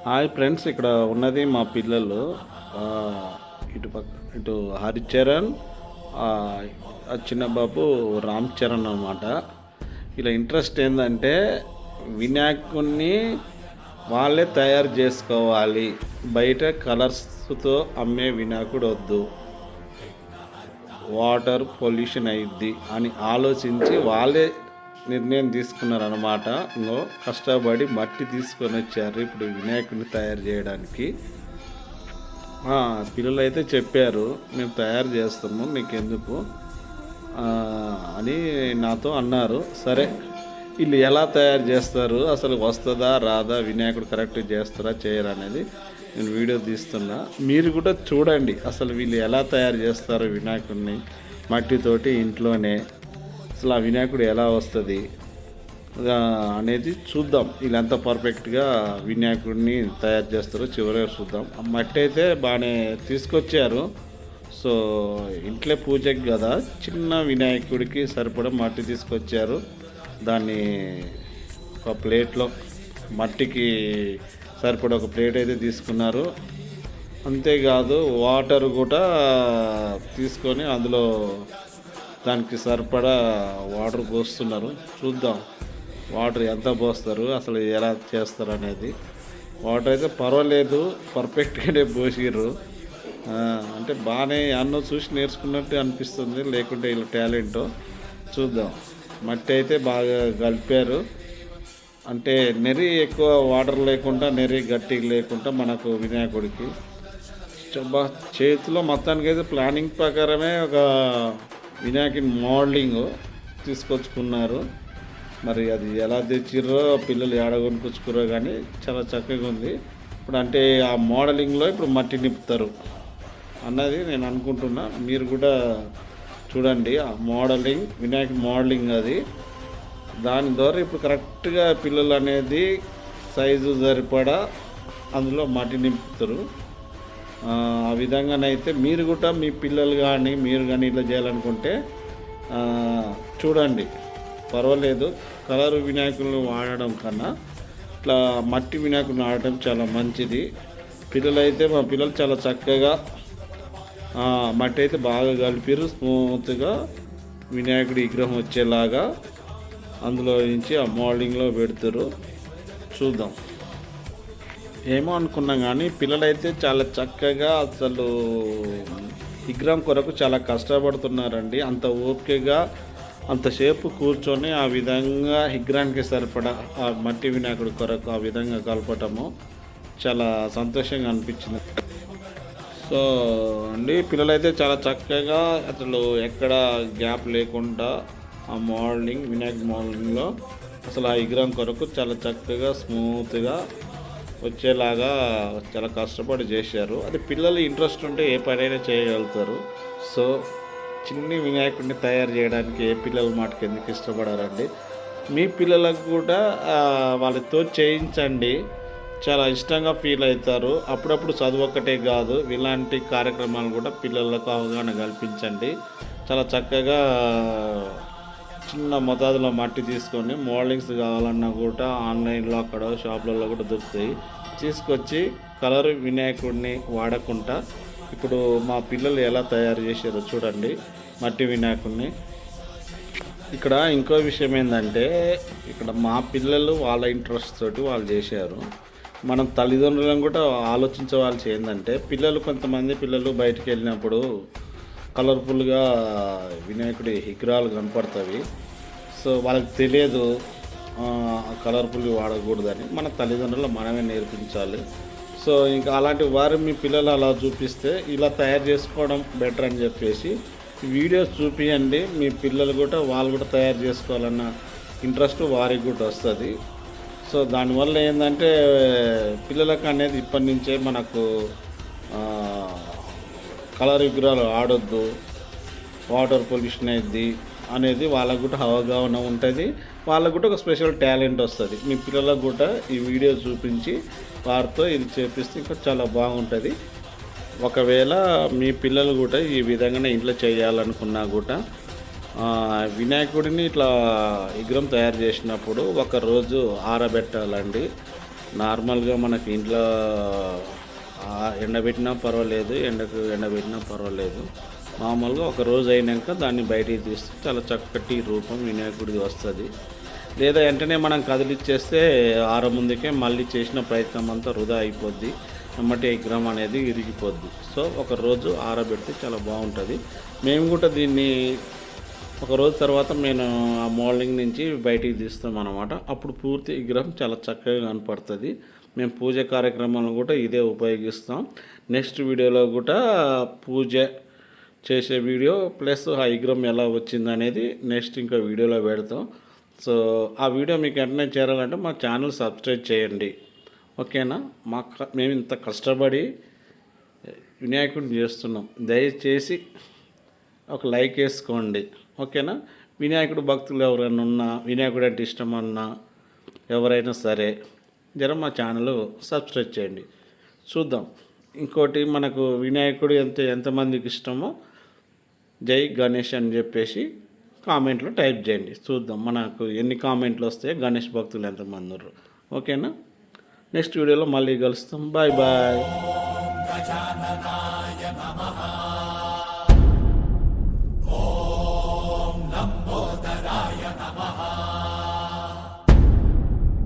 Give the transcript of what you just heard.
Hi friends, ఇక్కడ ఉన్నది మా పిల్లలు. ఇటు పక్క ఇటు హరిచరణ్, ఆ, ఆ చిన్న బాబు రామ్ చరణ్ అన్నమాట. ఇలా ఇంట్రెస్ట్ ఏంటంటే వినాయకుడిని వాళ్ళే తయారు చేసుకోవాలి, బయట కలర్స్తో అమ్మే వినాయకుడు వద్దు, వాటర్ పొల్యూషన్ అయ్యిద్ది అని ఆలోచించి వాళ్ళే నిర్ణయం తీసుకున్నారన్నమాట. ఇంకో కష్టపడి మట్టి తీసుకొని వచ్చారు ఇప్పుడు వినాయకుడిని తయారు చేయడానికి. పిల్లలు అయితే చెప్పారు, మేము తయారు చేస్తాము మీకెందుకు అని నాతో అన్నారు. సరే, వీళ్ళు ఎలా తయారు చేస్తారు, అసలు వస్తుందా రాదా, వినాయకుడు కరెక్ట్ చేస్తారా చేయరా అనేది నేను వీడియో తీస్తున్నా. మీరు కూడా చూడండి అసలు వీళ్ళు ఎలా తయారు చేస్తారో వినాయకుడిని మట్టితోటి ఇంట్లోనే. అసలు ఆ వినాయకుడు ఎలా వస్తుంది అనేది చూద్దాం. వీళ్ళు ఎంత పర్ఫెక్ట్గా వినాయకుడిని తయారు చేస్తారో చివరిగా చూద్దాం. ఆ మట్టి అయితే బాగానే తీసుకొచ్చారు. సో ఇంట్లో పూజకి కదా, చిన్న వినాయకుడికి సరిపడా మట్టి తీసుకొచ్చారు. దాన్ని ఒక ప్లేట్లో మట్టికి సరిపడా ఒక ప్లేట్ అయితే తీసుకున్నారు. అంతేకాదు వాటర్ కూడా తీసుకొని అందులో దానికి సరిపడా వాటర్ పోస్తున్నారు. చూద్దాం వాటర్ ఎంత పోస్తారు, అసలు ఎలా చేస్తారు అనేది. వాటర్ అయితే పర్వాలేదు, పర్ఫెక్ట్గానే పోసిర్రు. అంటే బాగానే అన్నో చూసి నేర్చుకున్నట్టు అనిపిస్తుంది, లేకుంటే వీళ్ళ టాలెంటో చూద్దాం. మట్టి అయితే బాగా కలిపారు. అంటే నెరి ఎక్కువ వాటర్ లేకుండా, నెరి గట్టి లేకుండా మనకు వినాయకుడికి చేతిలో మొత్తానికి అయితే ప్లానింగ్ ప్రకారమే ఒక వినాయకుని మోడలింగ్ తీసుకొచ్చుకున్నారు. మరి అది ఎలా తెచ్చిర్రో, పిల్లలు ఏడగొనుకొచ్చుకురో కానీ చాలా చక్కగా ఉంది. ఇప్పుడు అంటే ఆ మోడలింగ్లో ఇప్పుడు మట్టి నింపుతారు అన్నది నేను అనుకుంటున్నా. మీరు కూడా చూడండి ఆ మోడలింగ్, వినాయక మోడలింగ్ అది. దాని ద్వారా ఇప్పుడు కరెక్ట్గా పిల్లలు అనేది సైజు సరిపడా అందులో మట్టి నింపుతారు. ఆ విధంగానైతే మీరు కూడా మీ పిల్లలు కానీ మీరు కానీ ఇలా చేయాలనుకుంటే చూడండి, పర్వాలేదు. కలర్ వినాయకులను వాడడం కన్నా ఇట్లా మట్టి వినాయకులను వాడటం చాలా మంచిది. పిల్లలైతే మా పిల్లలు చాలా చక్కగా మట్టి అయితే బాగా కలిపిరు, స్మూత్గా వినాయకుడి విగ్రహం వచ్చేలాగా అందులో నుంచి ఆ మోల్డింగ్లో పెడతారు. చూద్దాం. ఏమో అనుకున్నాం కానీ పిల్లలైతే చాలా చక్కగా అసలు విగ్రహం కొరకు చాలా కష్టపడుతున్నారండి. అంత ఓపికగా అంతసేపు కూర్చొని ఆ విధంగా విగ్రహానికి సరిపడా ఆ మట్టి వినాయకుడి కొరకు ఆ విధంగా కలపటము చాలా సంతోషంగా అనిపించింది. సో అండి, పిల్లలైతే చాలా చక్కగా అసలు ఎక్కడ గ్యాప్ లేకుండా ఆ మోడలింగ్, వినాయక మోడలింగ్లో అసలు ఆ విగ్రహం కొరకు చాలా చక్కగా స్మూత్గా వచ్చేలాగా చాలా కష్టపడి చేశారు. అది పిల్లలు ఇంట్రెస్ట్ ఉంటే ఏ పనైనా చేయగలుగుతారు. సో చిన్ని వినాయకుడిని తయారు చేయడానికి ఏ పిల్లల మాటకి ఎందుకు ఇష్టపడారండి? మీ పిల్లలకు కూడా వాళ్ళతో చేయించండి, చాలా ఇష్టంగా ఫీల్ అవుతారు. అప్పుడప్పుడు చదువు ఒక్కటే కాదు, ఇలాంటి కార్యక్రమాలు కూడా పిల్లలకు అవగాహన కల్పించండి. చాలా చక్కగా చిన్న మోతాదులో మట్టి తీసుకొని మోడలింగ్స్ కావాలన్నా కూడా ఆన్లైన్లో అక్కడ షాపులలో కూడా దొరుకుతాయి. తీసుకొచ్చి కలర్ వినాయకుడిని వాడకుండా ఇప్పుడు మా పిల్లలు ఎలా తయారు చేశారో చూడండి మట్టి వినాయకుడిని. ఇక్కడ ఇంకో విషయం ఏంటంటే, ఇక్కడ మా పిల్లలు వాళ్ళ ఇంట్రెస్ట్ తోటి వాళ్ళు చేశారు. మనం తల్లిదండ్రులను కూడా ఆలోచించవలసి ఏంటంటే, కొంతమంది పిల్లలు బయటికి వెళ్ళినప్పుడు కలర్ఫుల్గా వినాయకుడి విగ్రహాలు కనపడుతుంది. సో వాళ్ళకి తెలియదు కలర్ఫుల్గా వాడకూడదని. మన తల్లిదండ్రులు మనమే నేర్పించాలి. సో ఇంకా అలాంటి వారు మీ పిల్లలు అలా చూపిస్తే ఇలా తయారు చేసుకోవడం బెటర్ అని చెప్పేసి వీడియోస్ చూపించండి. మీ పిల్లలు కూడా వాళ్ళు కూడా తయారు చేసుకోవాలన్న ఇంట్రెస్ట్ వారికి కూడా వస్తుంది. సో దానివల్ల ఏంటంటే పిల్లలకు అనేది ఇప్పటి నుంచే మనకు కలర్ విగ్రహాలు ఆడొద్దు, వాటర్ పొల్యూషన్ అయ్యిద్ది అనేది వాళ్ళకు కూడా అవగాహన ఉంటుంది. వాళ్ళకు కూడా ఒక స్పెషల్ టాలెంట్ వస్తుంది. మీ పిల్లలకు కూడా ఈ వీడియో చూపించి వారితో ఇది చేపిస్తే ఇంకా చాలా బాగుంటుంది. ఒకవేళ మీ పిల్లలు కూడా ఈ విధంగానే ఇంట్లో చేయాలనుకున్నా కూడా వినాయకుడిని ఇట్లా విగ్రహం తయారు చేసినప్పుడు ఒకరోజు ఆరబెట్టాలండి. నార్మల్గా మనకి ఇంట్లో ఎండబెట్టినా పర్వాలేదు, ఎండకు ఎండబెట్టినా పర్వాలేదు. మామూలుగా ఒక రోజు అయినాక దాన్ని బయటికి తీస్తే చాలా చక్కటి రూపం వినాయకుడిది వస్తుంది. లేదా వెంటనే మనం కదిలిచ్చేస్తే ముందుకే మళ్ళీ చేసిన ప్రయత్నం అంతా వృధా అయిపోద్ది, ఎమ్మటే విగ్రహం అనేది ఇరిగిపోద్ది. సో ఒక రోజు ఆరబెడితే చాలా బాగుంటుంది. మేము కూడా దీన్ని ఒక రోజు తర్వాత నేను ఆ మోల్డింగ్ నుంచి బయటికి తీస్తాం అన్నమాట. అప్పుడు పూర్తి విగ్రహం చాలా చక్కగా కనపడుతుంది. మేము పూజ కార్యక్రమాలను కూడా ఇదే ఉపయోగిస్తాం. నెక్స్ట్ వీడియోలో కూడా పూజ చేసే వీడియో ప్లస్ ఆ విగ్రహం ఎలా వచ్చిందనేది నెక్స్ట్ ఇంకా వీడియోలో పెడతాం. సో ఆ వీడియో మీకు వెంటనే చేరాలంటే మా ఛానల్ సబ్స్క్రైబ్ చేయండి, ఓకేనా. మేము ఇంత కష్టపడి వినాయకుడిని చేస్తున్నాం, దయచేసి ఒక లైక్ వేసుకోండి, ఓకేనా. వినాయకుడు భక్తులు ఎవరైనా ఉన్నా, వినాయకుడు అంటే ఇష్టమన్నా ఎవరైనా సరే మా ఛానల్ సబ్స్క్రైబ్ చేయండి. చూద్దాం. ఇంకోటి మనకు వినాయకుడు ఎంతమందికి ఇష్టమో జై గణేష్ అని చెప్పేసి కామెంట్లో టైప్ చేయండి. చూద్దాం మనకు ఎన్ని కామెంట్లు వస్తాయో, గణేష్ భక్తులు ఎంతమంది ఉన్నారు, ఓకేనా. నెక్స్ట్ వీడియోలో మళ్ళీ కలుస్తాం. Bye bye.